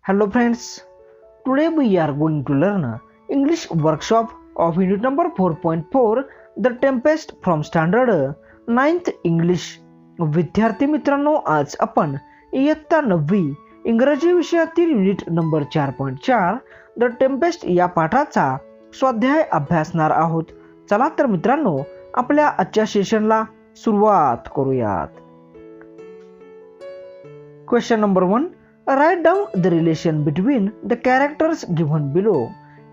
Hello friends, today we are going to learn English workshop of unit number 4.4 The Tempest from standard 9th English. विद्यार्थी मित्रांनो, आज आपण इयत्ता 9वी इंग्रजी विषयातील युनिट नंबर 4.4 द टेम्पेस्ट या पाठाचा स्वाध्याय अभ्यासणार आहोत. चला तर मित्रांनो, आपल्या आजच्या सेशनला सुरुवात करूयात. Question number 1. Write down the relation between the characters given below.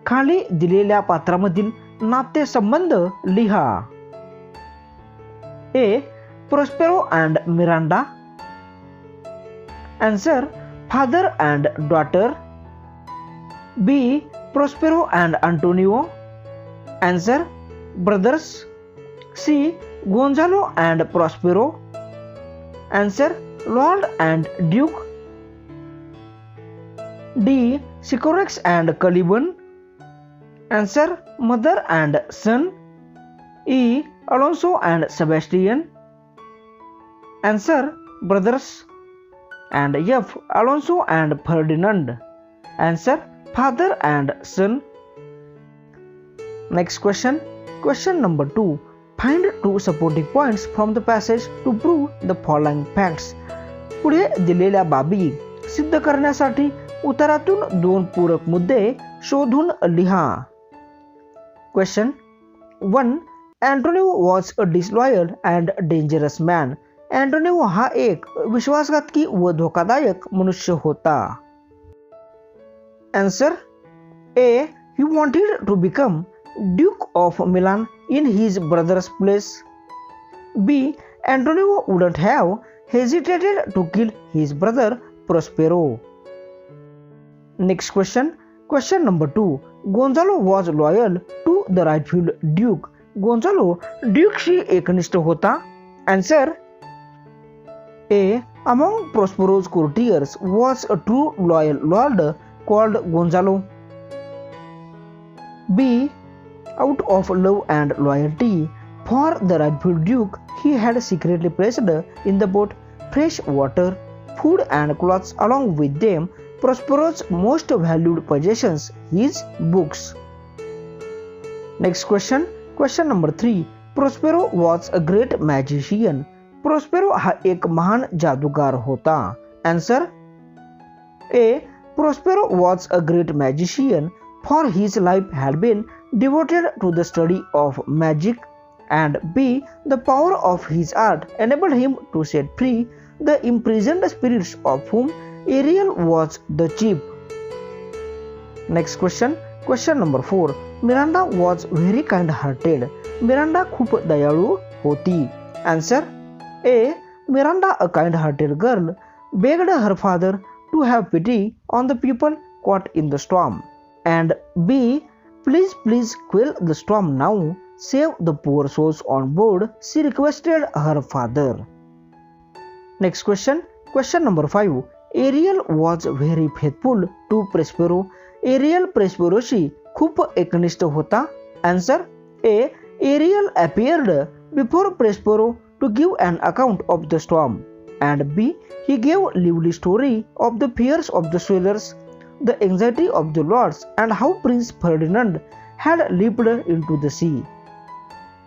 खाली दिलेल्या पात्रामधील नातेसंबंध लिहा. A. Prospero and Miranda. Answer: father and daughter. B. Prospero and Antonio. Answer: brothers. C. Gonzalo and Prospero. Answer: Lord and Duke. D. Sycorax and Caliban. Answer: mother and son. E. Alonso and Sebastian. Answer: brothers. And F. Alonso and Ferdinand. Answer: father and son. Next question. Question number 2. Find two supporting points from the passage to prove the following facts. पुढे दिलेल्या बाबी सिद्ध करण्यासाठी उत्तरातून दोन पूरक मुद्दे शोधून लिहा. Question 1. Antonio was a disloyal and dangerous man. Antonio हा एक विश्वासघातकी व धोकादायक मनुष्य होता. Answer: A. He wanted to become Duke of Milan in his brother's place. B. Antonio wouldn't have hesitated to kill his brother Prospero. Next question. Question number 2. Gonzalo was loyal to the rightful Duke. Gonzalo Dukeशी एकनिष्ठ होता. Answer: A. Among Prospero's courtiers was a true loyal lord called Gonzalo. B. Out of love and loyalty for the rightful Duke, he had secretly placed in the boat fresh water, food and clothes, along with them Prospero's most valued possessions, his books. Next question. Question number 3. Prospero was a great magician. Prospero हा एक महान जादूगार होता. Answer: A. Prospero was a great magician, for his life had been devoted to the study of magic. And B. The power of his art enabled him to set free the imprisoned spirits of whom Ariel was the chief. Next question. Question number 4. Miranda was very kind-hearted. Miranda खूप दयाळू होती. Answer: A. Miranda, a kind-hearted girl, begged her father to have pity on the people caught in the storm. And B. Please quell the storm now. Save the poor souls on board, she requested her father. Next question. Question number 5. Ariel was very faithful to Prospero. Ariel Prosperoशी खूप एकनिष्ठ होता. Answer: A. Ariel appeared before Prospero to give an account of the storm. And B. He gave lively story of the fears of the sailors, the anxiety of the lords, and how Prince Ferdinand had leaped into the sea.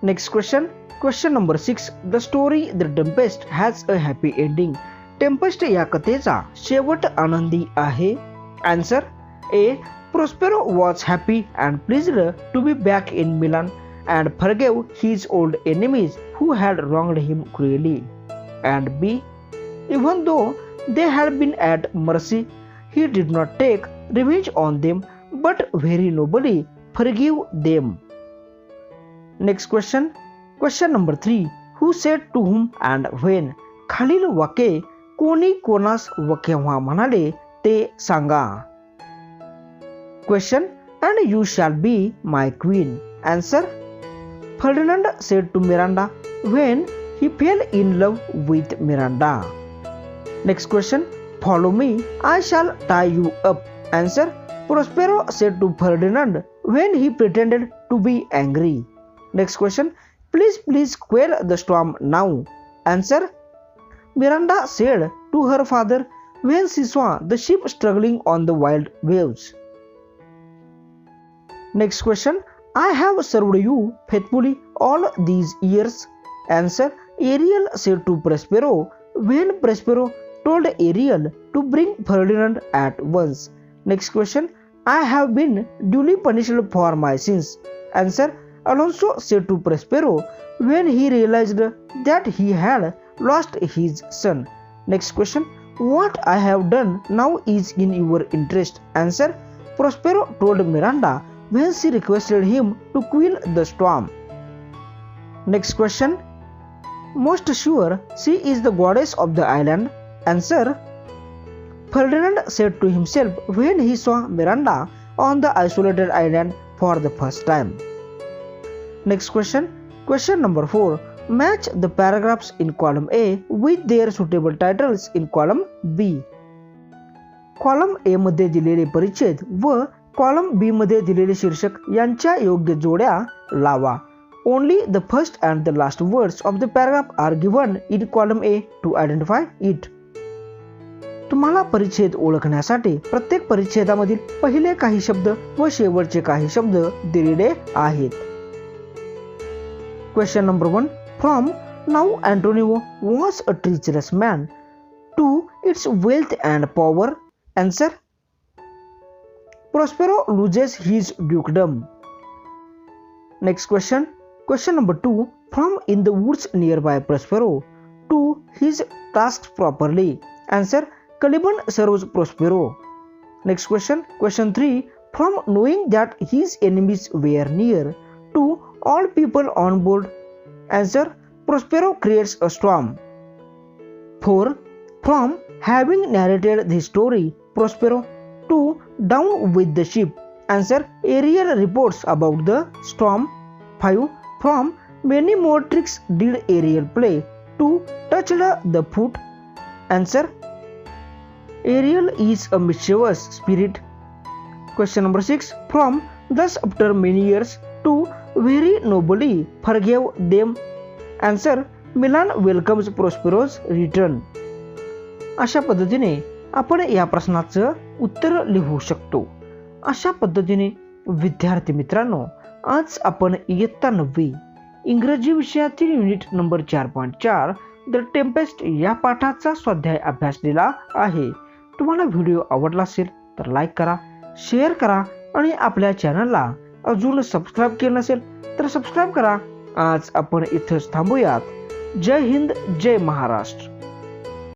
Next question. Question number 6. The story The Tempest has a happy ending. Tempest या कथेचा शेवट आनंदी आहे. Answer: A. Prospero was happy and pleased to be back in Milan and forgave his old enemies who had wronged him cruelly. And B. Even though they had been at mercy, he did not take revenge on them but very nobly forgave them. Next question. Question number 3. Who said to whom and when? खालील वाक्ये कोणी कोणास व केव्हा म्हणाले ते सांगा. Question. And you shall be my queen. Answer: Ferdinand said to Miranda when he fell in love with Miranda. Next question. Follow me, I shall tie you up. Answer: Prospero said to Ferdinand when he pretended to be angry. Next question. Please quell the storm now. Answer: Miranda said to her father when she saw the ship struggling on the wild waves. Next question. I have served you faithfully all these years. Answer. Ariel said to Prospero when Prospero told Ariel to bring Ferdinand at once. Next question. I have been duly punished for my sins. Answer. Alonso said to Prospero when he realized that he had lost his son. Next question. What I have done now is in your interest. Answer. Prospero told Miranda when she requested him to quell the storm. Next question. Most sure she is the goddess of the island. Answer. Ferdinand said to himself when he saw Miranda on the isolated island for the first time. Next question. Question number 4. Match the paragraphs in column A with their suitable titles in column B. Column A मध्ये दिलेले परिच्छेद व column B मध्ये दिलेले शीर्षक यांच्या योग्य जोड्या लावा. Only the first and the last words of the paragraph are given in column A to identify it. तुम्हाला परिच्छेद ओळखण्यासाठी प्रत्येक परिच्छेदामधील पहिले काही शब्द व शेवटचे काही शब्द दिलेले आहेत. Question number 1. From now Antonio was a treacherous man to its wealth and power. Answer. Prospero loses his dukedom. Next question. Question number 2. From in the woods nearby Prospero to his tasks properly. Answer. Caliban serves Prospero. Next question. Question 3. From knowing that his enemies were near to all people on board. Answer. Prospero creates a storm. 4. From having narrated the story Prospero to down with the ship. Answer. Ariel reports about the storm. 5. From many more tricks did Ariel play to touch the foot. Answer. Ariel is a mischievous spirit. Question number 6. From thus after many years to very nobly forgave them. Answer. Milan welcomes Prospero's return. अशा पद्धतीने आपण या प्रश्नाचं उत्तर लिहू शकतो. अशा पद्धतीने विद्यार्थी मित्रांनो, आज आपण इयत्ता 9वी इंग्रजी विषयातील युनिट नंबर 4.4 द टेम्पेस्ट या पाठाचा स्वाध्याय अभ्यासलेला आहे. तुम्हाला व्हिडिओ आवडला असेल तर लाईक करा, शेअर करा आणि आपल्या चॅनलला अजून सबस्क्राईब केलं नसेल तर सबस्क्राईब करा. आज आपण इथंच थांबूयात. जय हिंद, जय महाराष्ट्र.